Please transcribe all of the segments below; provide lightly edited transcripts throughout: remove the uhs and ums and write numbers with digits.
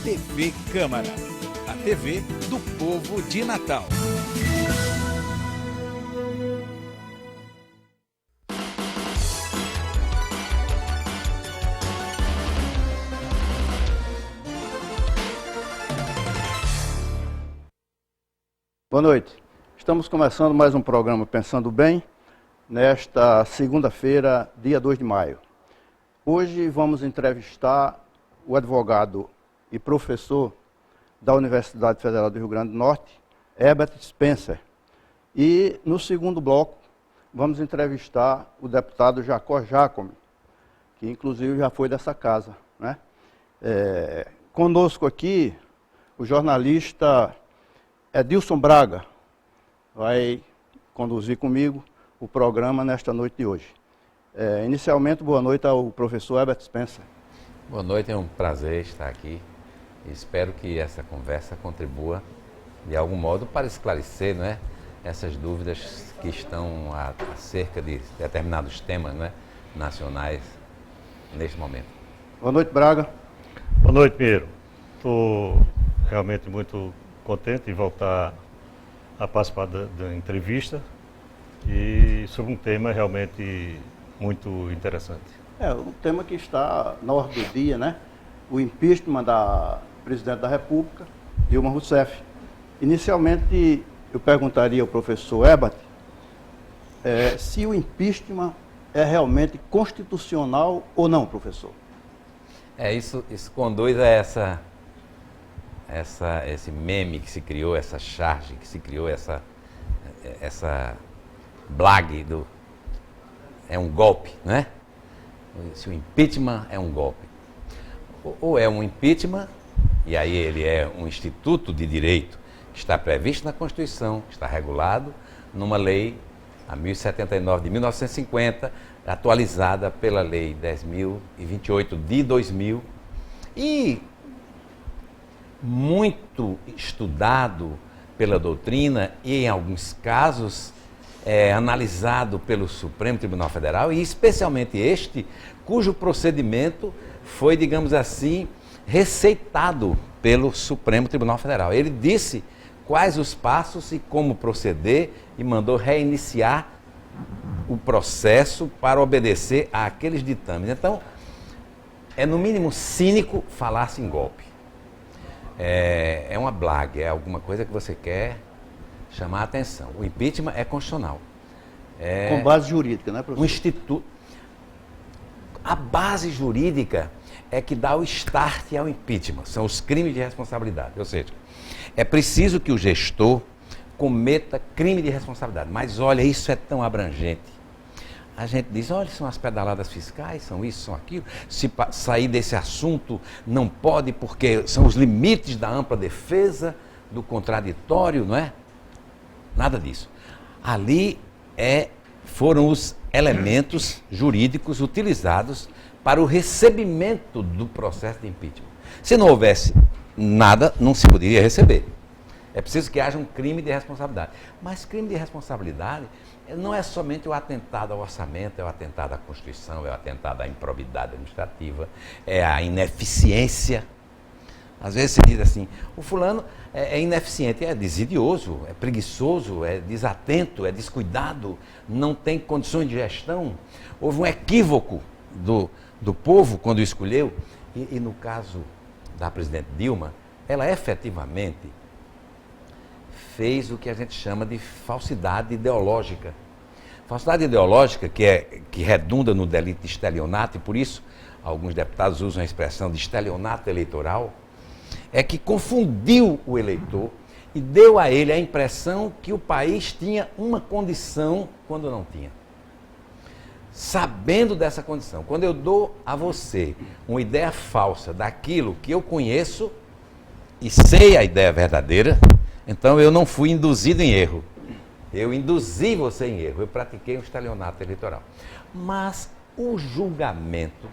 TV Câmara, a TV do povo de Natal. Boa noite. Estamos começando mais um programa Pensando Bem, nesta segunda-feira, dia 2 de maio. Hoje vamos entrevistar o advogado e professor da Universidade Federal do Rio Grande do Norte, Herbert Spencer. E no segundo bloco vamos entrevistar o deputado Jacó Jacome, que inclusive já foi dessa casa, né? Conosco aqui o jornalista Edilson Braga vai conduzir comigo o programa nesta noite de hoje. Inicialmente, boa noite ao professor Herbert Spencer. Boa noite, é um prazer estar aqui. Espero que essa conversa contribua de algum modo para esclarecer, não é, essas dúvidas que estão acerca de determinados temas, não é, nacionais neste momento. Boa noite, Braga. Boa noite, Pinheiro. Estou realmente muito contente em voltar a participar da entrevista e sobre um tema realmente muito interessante. Um tema que está na ordem do dia, né? O impeachment da presidente da República, Dilma Rousseff. Inicialmente, eu perguntaria ao professor Herbert se o impeachment é realmente constitucional ou não, professor. Isso conduz a esse meme que se criou, essa charge que se criou, essa blague do... É um golpe, não é? Se o impeachment é um golpe. Ou é um impeachment, e aí ele é um instituto de direito que está previsto na Constituição, está regulado numa lei, a 1079 de 1950, atualizada pela Lei 10.028 de 2000, e muito estudado pela doutrina e, em alguns casos, analisado pelo Supremo Tribunal Federal, e especialmente este, cujo procedimento foi, digamos assim, receitado pelo Supremo Tribunal Federal. Ele disse quais os passos e como proceder e mandou reiniciar o processo para obedecer àqueles ditames. Então, é no mínimo cínico falar-se em golpe. É uma blague, é alguma coisa que você quer chamar a atenção. O impeachment é constitucional. Com base jurídica, né, professor? Um instituto. A base jurídica é que dá o start ao impeachment, são os crimes de responsabilidade. Ou seja, é preciso que o gestor cometa crime de responsabilidade. Mas olha, isso é tão abrangente. A gente diz, olha, são as pedaladas fiscais, são isso, são aquilo. Se sair desse assunto, não pode, porque são os limites da ampla defesa, do contraditório, não é? Nada disso. Ali foram os elementos jurídicos utilizados para o recebimento do processo de impeachment. Se não houvesse nada, não se poderia receber. É preciso que haja um crime de responsabilidade. Mas crime de responsabilidade não é somente o atentado ao orçamento, é o atentado à Constituição, é o atentado à improbidade administrativa, é a ineficiência. Às vezes se diz assim, o fulano é ineficiente, é desidioso, é preguiçoso, é desatento, é descuidado, não tem condições de gestão. Houve um equívoco do povo quando o escolheu. E no caso da presidente Dilma, ela efetivamente fez o que a gente chama de falsidade ideológica. Falsidade ideológica que redunda no delito de estelionato, e por isso alguns deputados usam a expressão de estelionato eleitoral, é que confundiu o eleitor e deu a ele a impressão que o país tinha uma condição quando não tinha. Sabendo dessa condição, quando eu dou a você uma ideia falsa daquilo que eu conheço e sei a ideia verdadeira, então eu não fui induzido em erro. Eu induzi você em erro, eu pratiquei um estelionato eleitoral. Mas o julgamento,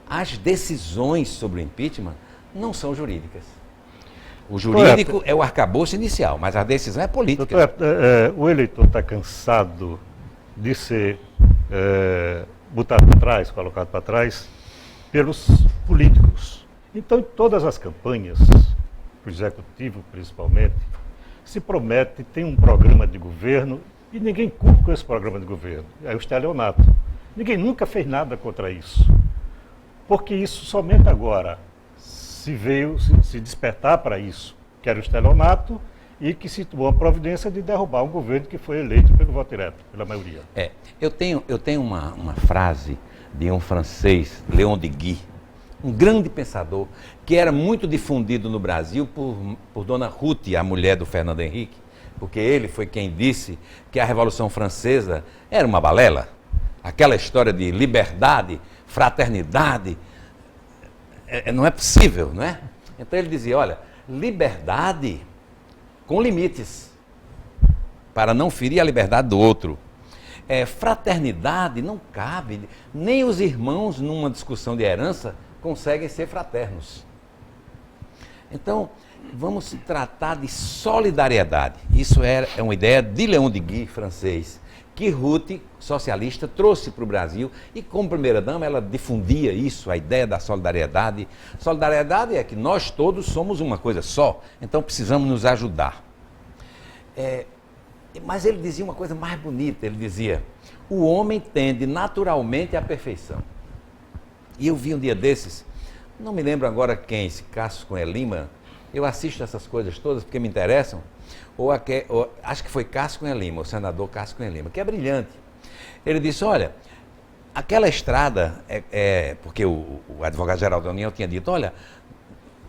as decisões sobre o impeachment não são jurídicas. O jurídico é o arcabouço inicial, mas a decisão é política. Doutor, o eleitor está cansado de ser botado para trás, colocado para trás pelos políticos. Então, em todas as campanhas, o executivo principalmente, se promete, tem um programa de governo e ninguém cumpre com esse programa de governo. É o estelionato. Ninguém nunca fez nada contra isso. Porque isso somente agora se despertar para isso, que era o estelionato, e que se tomou a providência de derrubar um governo que foi eleito pelo voto direto, pela maioria. Eu tenho uma frase de um francês, Leon Deguy, um grande pensador, que era muito difundido no Brasil por Dona Ruth, a mulher do Fernando Henrique, porque ele foi quem disse que a Revolução Francesa era uma balela. Aquela história de liberdade, fraternidade, não é possível, não é? Então ele dizia, olha, liberdade com limites, para não ferir a liberdade do outro. Fraternidade não cabe, nem os irmãos numa discussão de herança conseguem ser fraternos. Então, vamos tratar de solidariedade. Isso é uma ideia de Leon Deguy, francês, que Ruth, socialista, trouxe para o Brasil e, como primeira-dama, ela difundia isso, a ideia da solidariedade. Solidariedade é que nós todos somos uma coisa só, então precisamos nos ajudar. Mas ele dizia uma coisa mais bonita, ele dizia, o homem tende naturalmente à perfeição. E eu vi um dia desses, não me lembro agora quem, se Cássio Cunha Lima, eu assisto essas coisas todas porque me interessam, acho que foi Cássio Cunha Lima, o senador Cássio Cunha Lima, que é brilhante. Ele disse, olha, aquela estrada, porque o advogado-geral da União tinha dito, olha,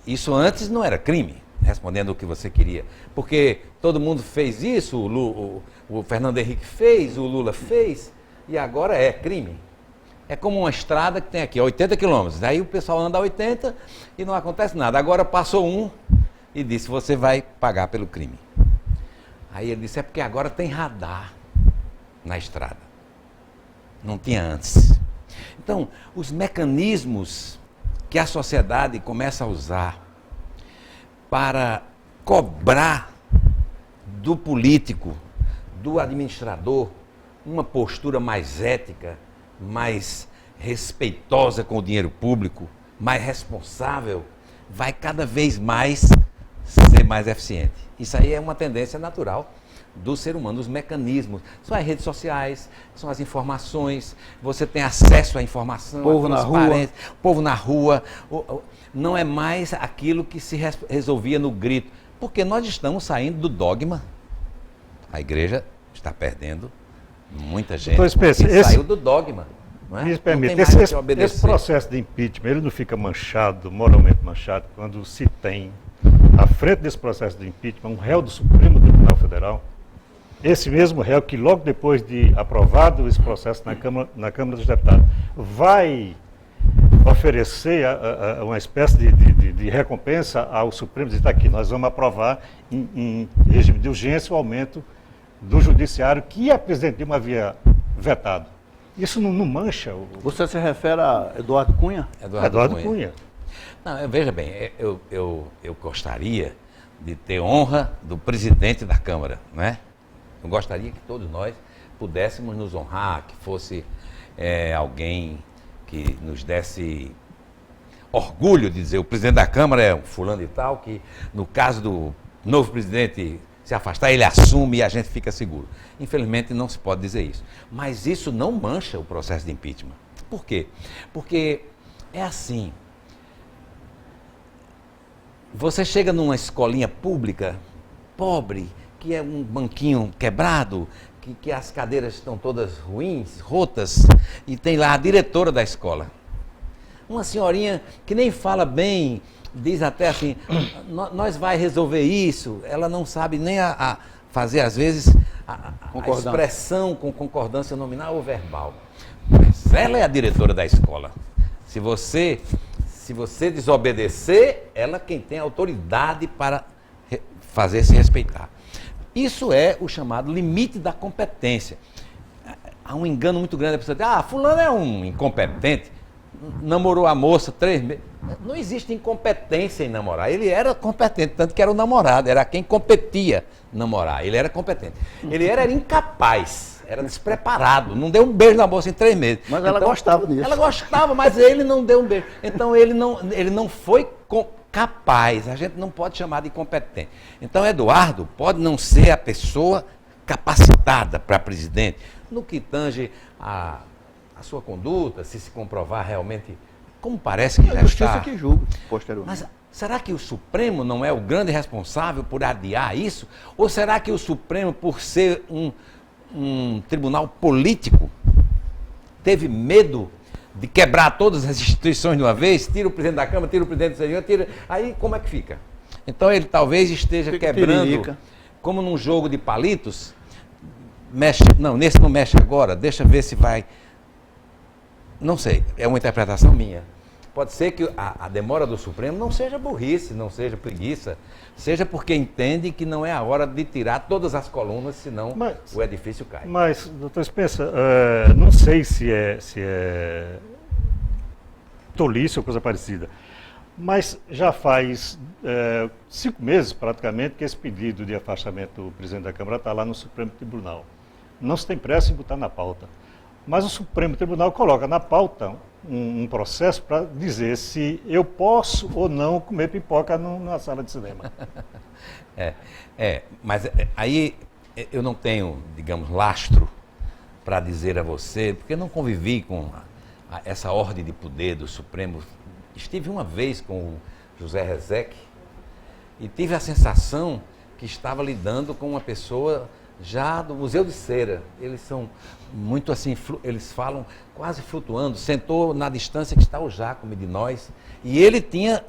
isso antes não era crime, respondendo o que você queria, porque todo mundo fez isso, o Fernando Henrique fez, o Lula fez, e agora é crime. É como uma estrada que tem aqui, 80 quilômetros, aí o pessoal anda a 80 e não acontece nada. Agora passou um e disse, você vai pagar pelo crime. Aí ele disse, é porque agora tem radar na estrada. Não tinha antes. Então, os mecanismos que a sociedade começa a usar para cobrar do político, do administrador, uma postura mais ética, mais respeitosa com o dinheiro público, mais responsável, vai cada vez mais ser mais eficiente. Isso aí é uma tendência natural do ser humano, os mecanismos. São as redes sociais, são as informações, você tem acesso à informação, povo na rua. Povo na rua. Não é mais aquilo que se resolvia no grito, porque nós estamos saindo do dogma. A igreja está perdendo muita gente, então, saiu do dogma. Não é? Me permite, Não tem mais que obedecer. esse processo de impeachment, ele não fica manchado, moralmente manchado, quando se tem, à frente desse processo de impeachment, um réu do Supremo Tribunal Federal, esse mesmo réu que logo depois de aprovado esse processo na Câmara dos Deputados, vai oferecer uma espécie de recompensa ao Supremo, dizer, está aqui, nós vamos aprovar em regime de urgência o aumento do judiciário que a presidente Dilma havia vetado. Isso não mancha o... Você se refere a Eduardo Cunha? Eduardo Cunha. Não, veja bem, eu gostaria de ter honra do presidente da Câmara, não é? Eu gostaria que todos nós pudéssemos nos honrar, que fosse alguém que nos desse orgulho de dizer o presidente da Câmara é um fulano e tal, que no caso do novo presidente se afastar, ele assume e a gente fica seguro. Infelizmente não se pode dizer isso. Mas isso não mancha o processo de impeachment. Por quê? Porque é assim. Você chega numa escolinha pública, pobre, que é um banquinho quebrado, que as cadeiras estão todas ruins, rotas, e tem lá a diretora da escola. Uma senhorinha que nem fala bem, diz até assim, nós vai resolver isso, ela não sabe nem a fazer, às vezes, a expressão com concordância nominal ou verbal. Mas ela é a diretora da escola. Se você desobedecer, ela quem tem autoridade para fazer-se respeitar. Isso é o chamado limite da competência. Há um engano muito grande, a pessoa diz, fulano é um incompetente, namorou a moça 3 meses. Não existe incompetência em namorar. Ele era competente, tanto que era o namorado, era quem competia namorar. Ele era competente. Ele era incapaz, era despreparado, não deu um beijo na moça em 3 meses. Mas ela gostava disso. Ela gostava, mas ele não deu um beijo. Então ele não foi capaz, a gente não pode chamar de competente. Então, Eduardo pode não ser a pessoa capacitada para presidente, no que tange a sua conduta, se comprovar realmente, como parece que A já justiça está. que julga, posteriormente. Mas será que o Supremo não é o grande responsável por adiar isso? Ou será que o Supremo, por ser um tribunal político, teve medo de quebrar todas as instituições de uma vez? Tira o presidente da Câmara, tira o presidente do Senado, tira... Aí como é que fica? Então ele talvez esteja Fica quebrando, tiririca. como num jogo de palitos, mexe, não, nesse não mexe agora, deixa ver se vai... Não sei, é uma interpretação minha. Pode ser que a demora do Supremo não seja burrice, não seja preguiça, seja porque entende que não é a hora de tirar todas as colunas, senão o edifício cai. Mas, doutor Spencer, não sei se é tolice ou coisa parecida, mas já faz 5 meses praticamente que esse pedido de afastamento do presidente da Câmara está lá no Supremo Tribunal. Não se tem pressa em botar na pauta. Mas o Supremo Tribunal coloca na pauta um processo para dizer se eu posso ou não comer pipoca na sala de cinema. Mas aí eu não tenho, digamos, lastro para dizer a você, porque eu não convivi com essa ordem de poder do Supremo. Estive uma vez com o José Rezec e tive a sensação que estava lidando com uma pessoa já do Museu de Cera. Eles são muito assim, eles falam quase flutuando. Sentou na distância que está o Jacome de nós, e ele tinha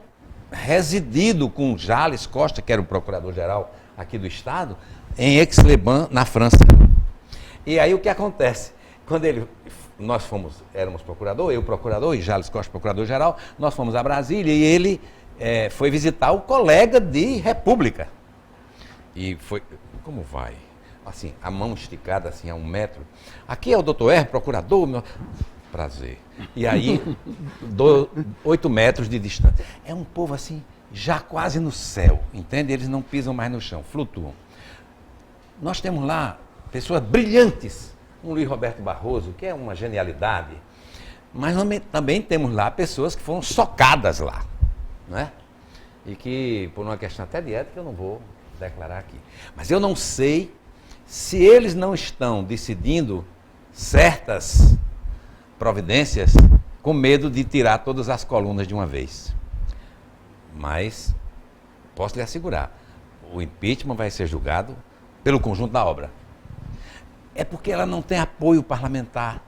residido com o Jales Costa, que era o procurador-geral aqui do Estado, em Aix-les-Bains, na França. E aí o que acontece? Quando nós éramos procurador, eu procurador e Jales Costa procurador-geral, nós fomos a Brasília e ele foi visitar o colega de República. E foi, como vai? Assim, a mão esticada assim a 1 metro. Aqui é o doutor R, procurador, meu... Prazer. E aí, 8 metros de distância. É um povo assim, já quase no céu, entende? Eles não pisam mais no chão, flutuam. Nós temos lá pessoas brilhantes, um Luiz Roberto Barroso, que é uma genialidade, mas também temos lá pessoas que foram socadas lá, né? E que, por uma questão até de ética, eu não vou declarar aqui. Mas eu não sei se eles não estão decidindo certas providências com medo de tirar todas as colunas de uma vez. Mas posso lhe assegurar, o impeachment vai ser julgado pelo conjunto da obra. É porque ela não tem apoio parlamentar,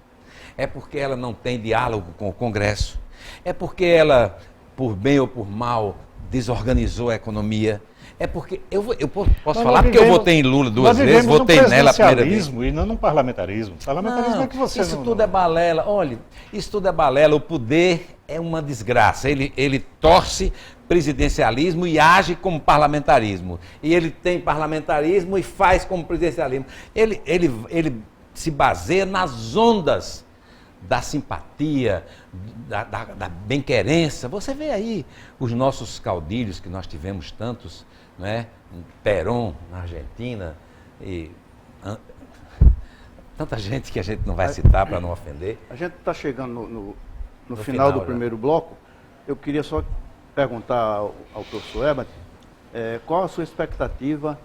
é porque ela não tem diálogo com o Congresso, é porque ela, por bem ou por mal, desorganizou a economia. É porque eu posso falar porque eu votei em Lula 2 vezes, votei nela a primeira vez. E não num parlamentarismo. Parlamentarismo Não, é que você isso não... tudo é balela. Olha, isso tudo é balela. O poder é uma desgraça. Ele torce presidencialismo e age como parlamentarismo. E ele tem parlamentarismo e faz como presidencialismo. Ele se baseia nas ondas da simpatia, da bem-querença. Você vê aí os nossos caudilhos, que nós tivemos tantos, né? Perón na Argentina, e tanta gente que a gente não vai citar para não ofender. A gente está chegando no final do primeiro bloco. Eu queria só perguntar ao professor Herbert qual a sua expectativa,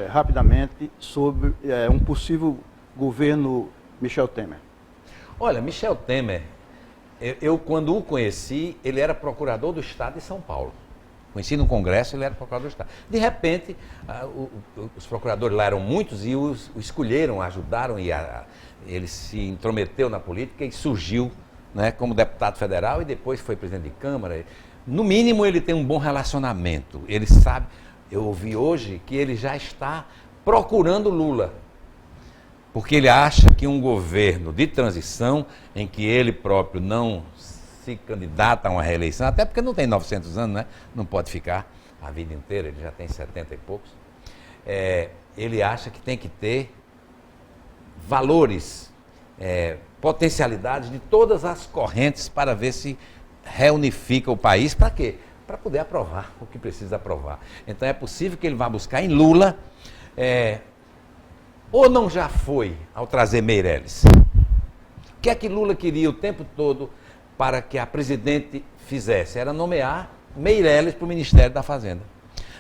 rapidamente, sobre um possível governo Michel Temer. Olha, Michel Temer, eu quando o conheci, ele era procurador do Estado de São Paulo. Conheci no Congresso, ele era procurador do Estado. De repente, os procuradores lá eram muitos e o escolheram, ajudaram, e ele se intrometeu na política e surgiu, né, como deputado federal e depois foi presidente de Câmara. No mínimo, ele tem um bom relacionamento. Ele sabe, eu ouvi hoje que ele já está procurando Lula. Porque ele acha que um governo de transição, em que ele próprio não se candidata a uma reeleição, até porque não tem 900 anos, né? Não pode ficar a vida inteira, ele já tem 70 e poucos, ele acha que tem que ter valores, potencialidades de todas as correntes para ver se reunifica o país. Para quê? Para poder aprovar o que precisa aprovar. Então é possível que ele vá buscar em Lula... Ou não já foi ao trazer Meirelles? O que é que Lula queria o tempo todo para que a presidente fizesse? Era nomear Meirelles para o Ministério da Fazenda.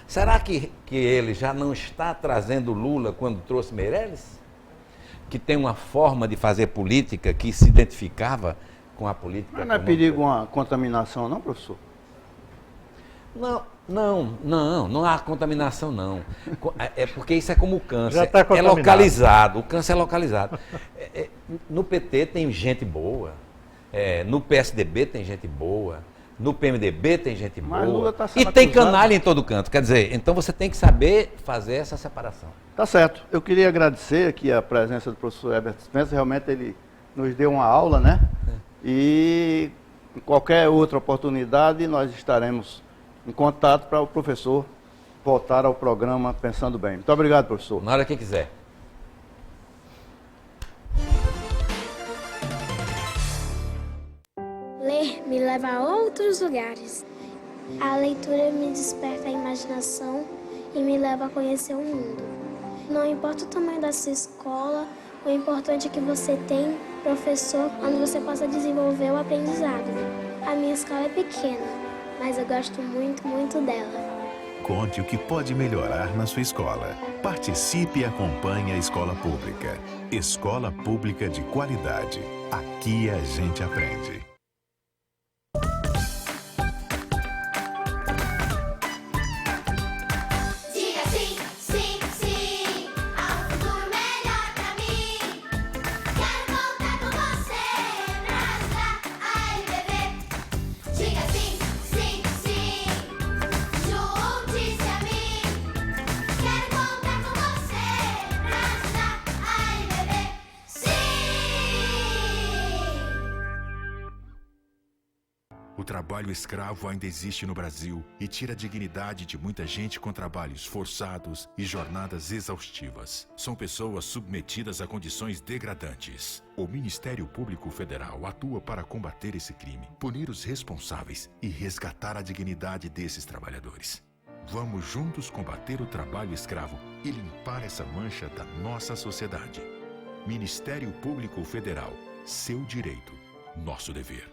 Será que ele já não está trazendo Lula quando trouxe Meirelles? Que tem uma forma de fazer política que se identificava com a política. Mas não é perigo uma contaminação, não, professor? Não há contaminação, não. É porque isso é como o câncer. Já tá é contaminado. localizado, o câncer é localizado. No PT tem gente boa, no PSDB tem gente boa, no PMDB tem gente Mas boa. Lula tá sendo E tem acusado. canalha em todo canto. Quer dizer, então você tem que saber fazer essa separação. Tá certo. Eu queria agradecer aqui a presença do professor Herbert Spencer. Realmente ele nos deu uma aula, né? E em qualquer outra oportunidade nós estaremos em contato para o professor voltar ao programa Pensando Bem. Muito obrigado, professor. Na hora que quiser. Ler me leva a outros lugares. A leitura me desperta a imaginação e me leva a conhecer o mundo. Não importa o tamanho da sua escola, o importante é que você tem professor onde você possa desenvolver o aprendizado. A minha escola é pequena, mas eu gosto muito, muito dela. Conte o que pode melhorar na sua escola. Participe e acompanhe a escola pública. Escola pública de qualidade. Aqui a gente aprende. Diga sim, sim, sim, há um futuro melhor pra mim. Quero contar com você pra ajudar a LBV. Diga sim, sim, sim, junte-se a mim. Quero contar com você pra ajudar a LBV. Sim! O trabalho escravo ainda existe no Brasil e tira a dignidade de muita gente com trabalhos forçados e jornadas exaustivas. São pessoas submetidas a condições degradantes. O Ministério Público Federal atua para combater esse crime, punir os responsáveis e resgatar a dignidade desses trabalhadores. Vamos juntos combater o trabalho escravo e limpar essa mancha da nossa sociedade. Ministério Público Federal. Seu direito, nosso dever.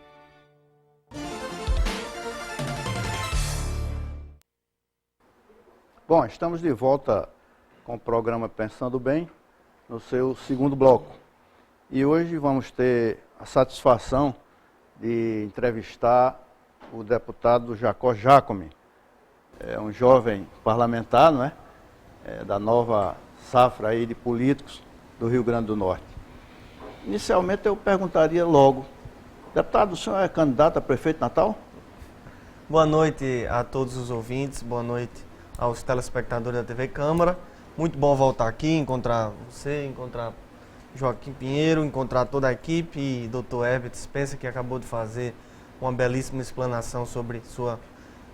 Bom, estamos de volta com o programa Pensando Bem, no seu segundo bloco. E hoje vamos ter a satisfação de entrevistar o deputado Jacó Jacome. É um jovem parlamentar, não é? Da nova safra aí de políticos do Rio Grande do Norte. Inicialmente eu perguntaria logo, deputado, o senhor é candidato a prefeito de Natal? Boa noite a todos os ouvintes, boa noite aos telespectadores da TV Câmara. Muito bom voltar aqui, encontrar você, encontrar Joaquim Pinheiro, encontrar toda a equipe e Dr. Herbert Spencer, que acabou de fazer uma belíssima explanação sobre sua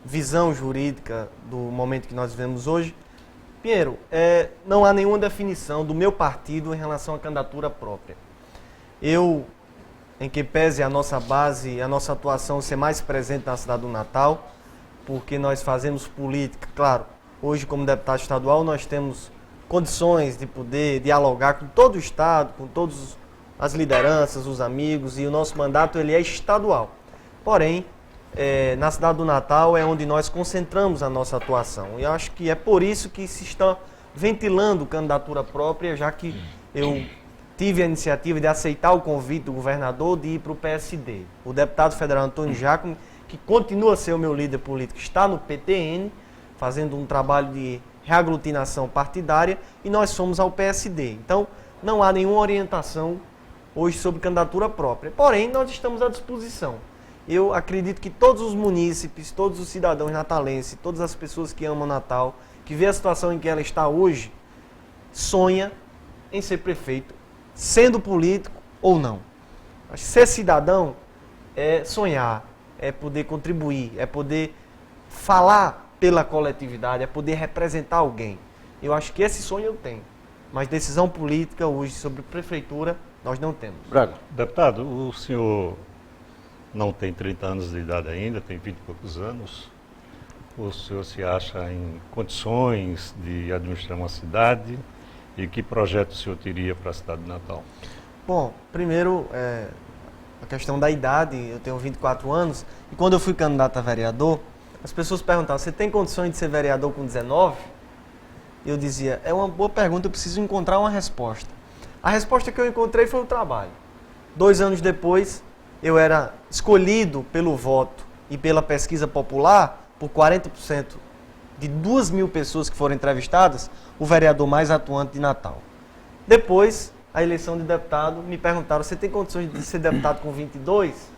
visão jurídica do momento que nós vivemos hoje. Pinheiro, não há nenhuma definição do meu partido em relação à candidatura própria. Eu, em que pese a nossa base, a nossa atuação ser mais presente na cidade do Natal, porque nós fazemos política, claro, hoje como deputado estadual nós temos condições de poder dialogar com todo o estado, com todas as lideranças, os amigos, e o nosso mandato ele é estadual. Porém, na cidade do Natal é onde nós concentramos a nossa atuação. E eu acho que é por isso que se está ventilando candidatura própria, já que eu tive a iniciativa de aceitar o convite do governador de ir para o PSD. O deputado federal Antônio Jacome, que continua a ser o meu líder político, está no PTN, fazendo um trabalho de reaglutinação partidária, e nós fomos ao PSD. Então, não há nenhuma orientação hoje sobre candidatura própria. Porém, nós estamos à disposição. Eu acredito que todos os munícipes, todos os cidadãos natalenses, todas as pessoas que amam Natal, que vê a situação em que ela está hoje, sonha em ser prefeito, sendo político ou não. Ser cidadão é sonhar, é poder contribuir, é poder falar pela coletividade, é poder representar alguém. Eu acho que esse sonho eu tenho. Mas decisão política hoje sobre prefeitura nós não temos. Braga. Deputado, o senhor não tem 30 anos de idade ainda, tem 20 e poucos anos. O senhor se acha em condições de administrar uma cidade? E que projeto o senhor teria para a cidade de Natal? Bom, primeiro, a questão da idade, eu tenho 24 anos, e quando eu fui candidato a vereador, as pessoas perguntavam, você tem condições de ser vereador com 19? Eu dizia, é uma boa pergunta, eu preciso encontrar uma resposta. A resposta que eu encontrei foi o trabalho. 2 anos depois, eu era escolhido pelo voto e pela pesquisa popular, por 40% de 2.000 pessoas que foram entrevistadas, o vereador mais atuante de Natal. Depois, a eleição de deputado, me perguntaram, você tem condições de ser deputado com 22?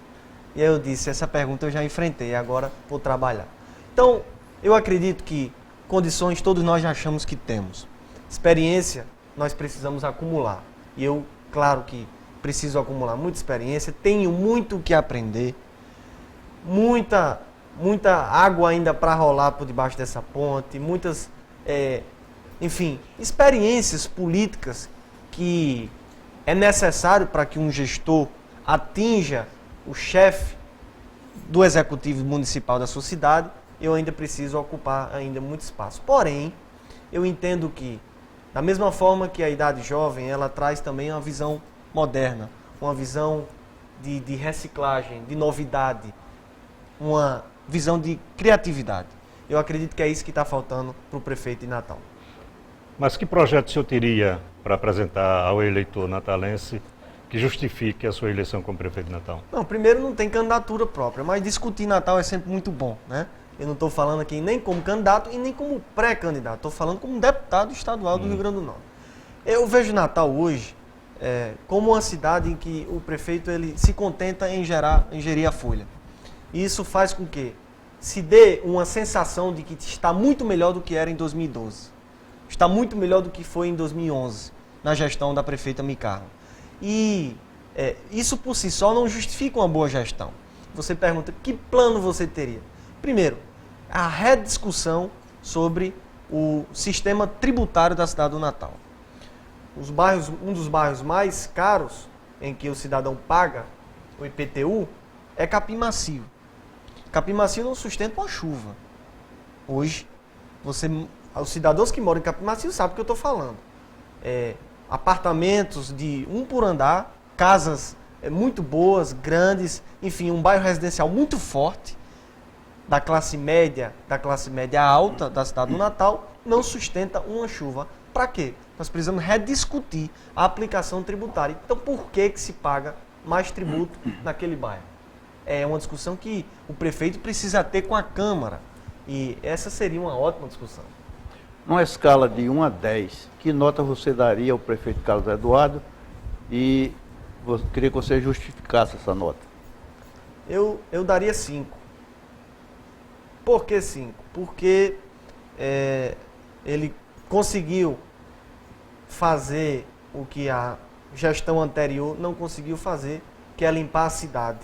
E aí eu disse, essa pergunta eu já enfrentei, agora vou trabalhar. Então, eu acredito que condições todos nós já achamos que temos. Experiência, nós precisamos acumular. E eu, claro que preciso acumular muita experiência, tenho muito o que aprender, muita água ainda para rolar por debaixo dessa ponte, muitas, enfim, experiências políticas que é necessário para que um gestor atinja o chefe do executivo municipal da sua cidade. Eu ainda preciso ocupar ainda muito espaço. Porém, eu entendo que, da mesma forma que a idade jovem, ela traz também uma visão moderna, uma visão de reciclagem, de novidade, uma visão de criatividade. Eu acredito que é isso que está faltando para o prefeito de Natal. Mas que projeto o senhor teria para apresentar ao eleitor natalense que justifique a sua eleição como prefeito de Natal? Não, primeiro não tem candidatura própria, mas discutir Natal é sempre muito bom, né? Eu não estou falando aqui nem como candidato e nem como pré-candidato, estou falando como deputado estadual do Rio Grande do Norte. Eu vejo Natal hoje como uma cidade em que o prefeito ele se contenta em gerir a folha. E isso faz com que se dê uma sensação de que está muito melhor do que era em 2012. Está muito melhor do que foi em 2011, na gestão da prefeita Micarla. E isso por si só não justifica uma boa gestão. Você pergunta, que plano você teria? Primeiro, a rediscussão sobre o sistema tributário da cidade do Natal. Um dos bairros mais caros em que o cidadão paga o IPTU é Capim Macio. Capim Macio não sustenta uma chuva. Hoje, os cidadãos que moram em Capim Macio sabem o que eu estou falando. Apartamentos de 1 por andar, casas muito boas, grandes, enfim, um bairro residencial muito forte, da classe média alta da cidade do Natal, não sustenta uma chuva. Para quê? Nós precisamos rediscutir a aplicação tributária. Então, por que se paga mais tributo naquele bairro? É uma discussão que o prefeito precisa ter com a Câmara. E essa seria uma ótima discussão. Numa escala de 1 a 10, que nota você daria ao prefeito Carlos Eduardo? E queria que você justificasse essa nota. Eu daria 5. Por que 5? Porque ele conseguiu fazer o que a gestão anterior não conseguiu fazer, que é limpar a cidade.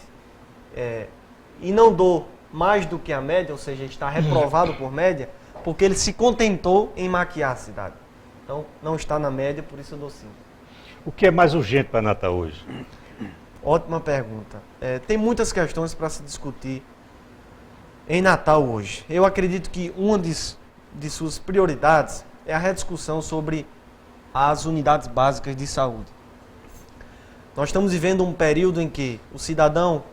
E não dou mais do que a média, ou seja, está reprovado por média, porque ele se contentou em maquiar a cidade. Então, não está na média, por isso eu dou 5. O que é mais urgente para Natal hoje? Ótima pergunta. Tem muitas questões para se discutir em Natal hoje. Eu acredito que uma de suas prioridades é a rediscussão sobre as unidades básicas de saúde. Nós estamos vivendo um período em que o cidadão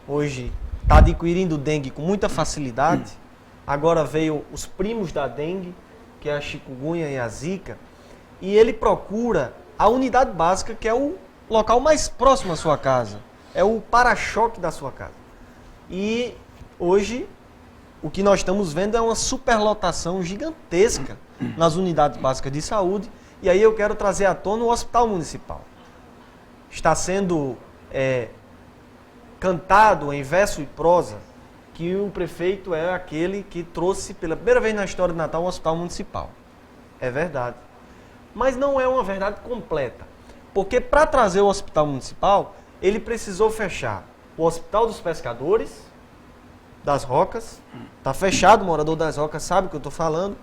hoje está adquirindo dengue com muita facilidade. Agora veio os primos da dengue, que é a chikungunya e a zika, e ele procura a unidade básica, que é o local mais próximo à sua casa, é o para-choque da sua casa. E hoje o que nós estamos vendo é uma superlotação gigantesca nas unidades básicas de saúde, e aí eu quero trazer à tona o Hospital Municipal. Está sendo cantado em verso e prosa que o prefeito é aquele que trouxe pela primeira vez na história de Natal o Hospital Municipal. É verdade. Mas não é uma verdade completa. Porque para trazer o Hospital Municipal, ele precisou fechar o Hospital dos Pescadores, das Rocas, está fechado, o morador das Rocas sabe o que eu estou falando,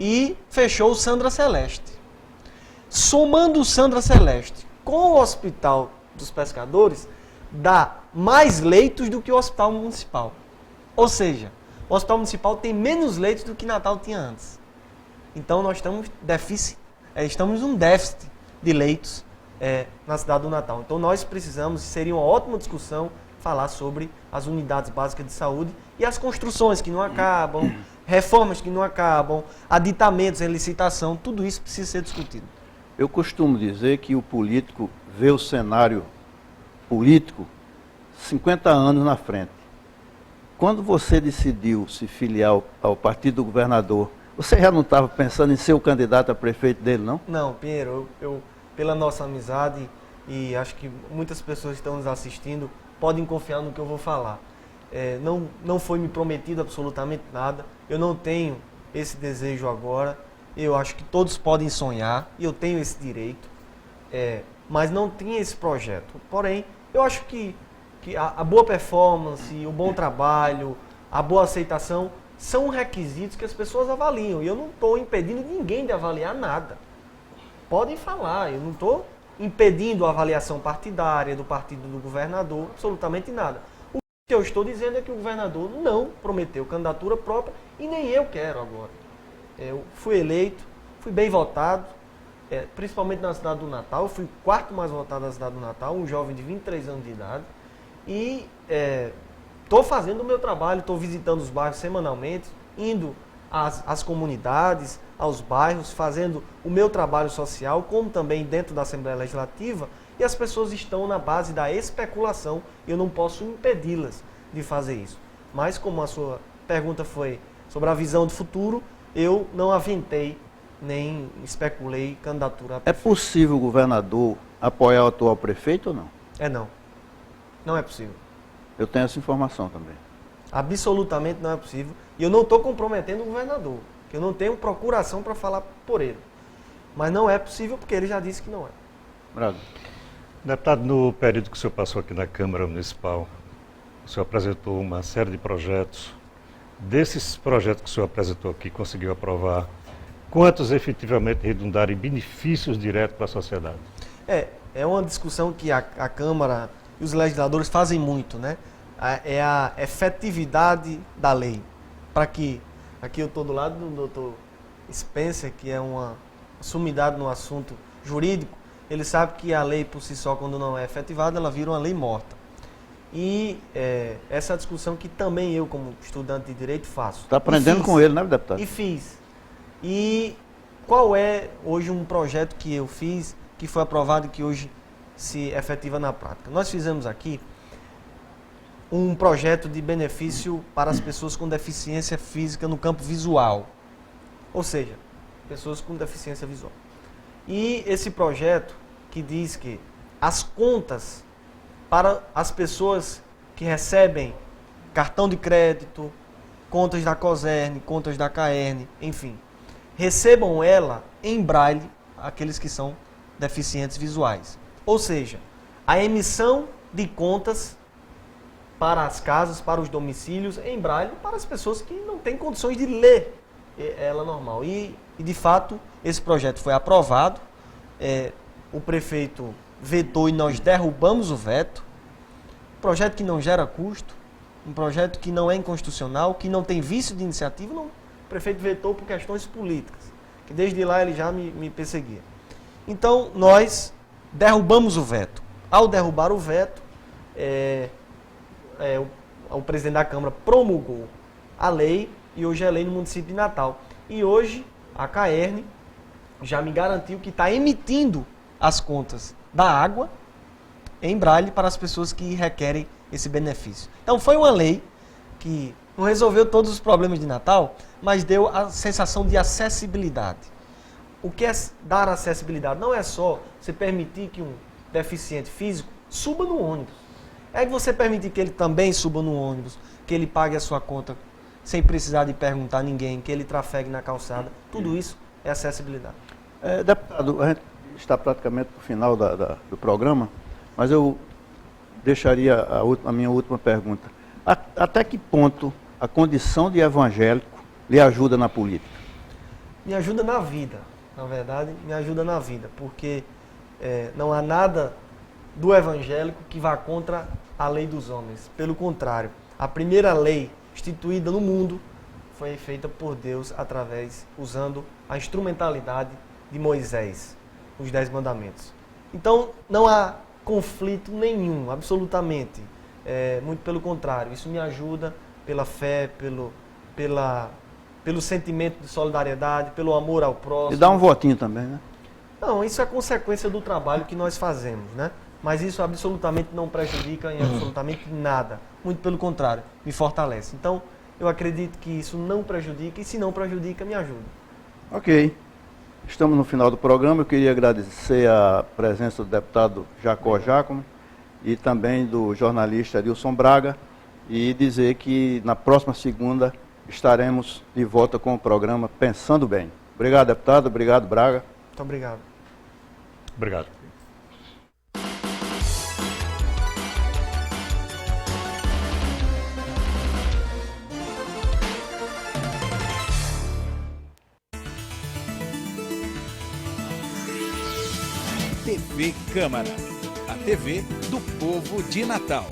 e fechou o Sandra Celeste. Somando o Sandra Celeste com o Hospital dos Pescadores, dá mais leitos do que o Hospital Municipal. Ou seja, o Hospital Municipal tem menos leitos do que Natal tinha antes. Então nós estamos num déficit de leitos na cidade do Natal. Então nós precisamos, seria uma ótima discussão, falar sobre as unidades básicas de saúde e as construções que não acabam, reformas que não acabam, aditamentos em licitação, tudo isso precisa ser discutido. Eu costumo dizer que o político vê o cenário político 50 anos na frente. Quando você decidiu se filiar ao partido do governador, você já não estava pensando em ser o candidato a prefeito dele, não? Não, Pinheiro, eu pela nossa amizade, e acho que muitas pessoas que estão nos assistindo podem confiar no que eu vou falar. Não foi me prometido absolutamente nada, eu não tenho esse desejo agora, eu acho que todos podem sonhar, e eu tenho esse direito, mas não tinha esse projeto. Porém, eu acho que a boa performance, o bom trabalho, a boa aceitação são requisitos que as pessoas avaliam. E eu não estou impedindo ninguém de avaliar nada. Podem falar, eu não estou impedindo a avaliação partidária do partido do governador, absolutamente nada. O que eu estou dizendo é que o governador não prometeu candidatura própria e nem eu quero agora. Eu fui eleito, fui bem votado, principalmente na cidade do Natal, eu fui o quarto mais votado na cidade do Natal, um jovem de 23 anos de idade. E estou fazendo o meu trabalho, estou visitando os bairros semanalmente, indo às comunidades, aos bairros, fazendo o meu trabalho social, como também dentro da Assembleia Legislativa, e as pessoas estão na base da especulação, e eu não posso impedi-las de fazer isso. Mas como a sua pergunta foi sobre a visão do futuro, eu não aventei, nem especulei candidatura a É prefeito. possível o governador apoiar o atual prefeito ou não? Não. Não é possível. Eu tenho essa informação também. Absolutamente não é possível. E eu não estou comprometendo o governador, que eu não tenho procuração para falar por ele. Mas não é possível porque ele já disse que não é. Braga. Deputado, no período que o senhor passou aqui na Câmara Municipal, o senhor apresentou uma série de projetos. Desses projetos que o senhor apresentou aqui, conseguiu aprovar, quantos efetivamente redundaram em benefícios diretos para a sociedade? É uma discussão que a Câmara e os legisladores fazem muito, né? É a efetividade da lei. Para que, aqui eu estou do lado do doutor Spencer, que é uma sumidade no assunto jurídico, ele sabe que a lei por si só, quando não é efetivada, ela vira uma lei morta. E essa discussão que também eu, como estudante de Direito, faço. Está aprendendo com ele, né, deputado? E fiz. E qual é hoje um projeto que eu fiz, que foi aprovado e que hoje se efetiva na prática? Nós fizemos aqui um projeto de benefício para as pessoas com deficiência física no campo visual. Ou seja, pessoas com deficiência visual. E esse projeto que diz que as contas para as pessoas que recebem cartão de crédito, contas da COSERN, contas da CAERN, enfim, recebam ela em braille, aqueles que são deficientes visuais. Ou seja, a emissão de contas para as casas, para os domicílios, em braille, para as pessoas que não têm condições de ler ela normal. E de fato, esse projeto foi aprovado, o prefeito vetou e nós derrubamos o veto. Projeto que não gera custo, um projeto que não é inconstitucional, que não tem vício de iniciativa, não. O prefeito vetou por questões políticas, que desde lá ele já me perseguia. Então, nós derrubamos o veto. Ao derrubar o veto, o presidente da Câmara promulgou a lei, e hoje é lei no município de Natal. E hoje, a CAERN já me garantiu que está emitindo as contas da água em braille para as pessoas que requerem esse benefício. Então, foi uma lei que não resolveu todos os problemas de Natal, mas deu a sensação de acessibilidade. O que é dar acessibilidade? Não é só você permitir que um deficiente físico suba no ônibus. É que você permitir que ele também suba no ônibus, que ele pague a sua conta sem precisar de perguntar a ninguém, que ele trafegue na calçada. Tudo isso é acessibilidade. Deputado, a gente está praticamente no final do programa, mas eu deixaria a minha última pergunta. Até que ponto a condição de evangélico lhe ajuda na política? Me ajuda na vida, na verdade, me ajuda na vida, porque não há nada do evangélico que vá contra a lei dos homens. Pelo contrário, a primeira lei instituída no mundo foi feita por Deus usando a instrumentalidade de Moisés, os 10 mandamentos. Então, não há conflito nenhum, absolutamente, Muito pelo contrário, isso me ajuda pela fé, pelo sentimento de solidariedade, pelo amor ao próximo. E dá um votinho também, né? Não, isso é consequência do trabalho que nós fazemos, né? Mas isso absolutamente não prejudica em absolutamente nada. Muito pelo contrário, me fortalece. Então, eu acredito que isso não prejudica e se não prejudica, me ajuda. Ok. Estamos no final do programa. Eu queria agradecer a presença do deputado Jacó Giacomo e também do jornalista Adilson Braga e dizer que na próxima segunda estaremos de volta com o programa Pensando Bem. Obrigado, deputado. Obrigado, Braga. Muito obrigado. Obrigado. TV Câmara, a TV do povo de Natal.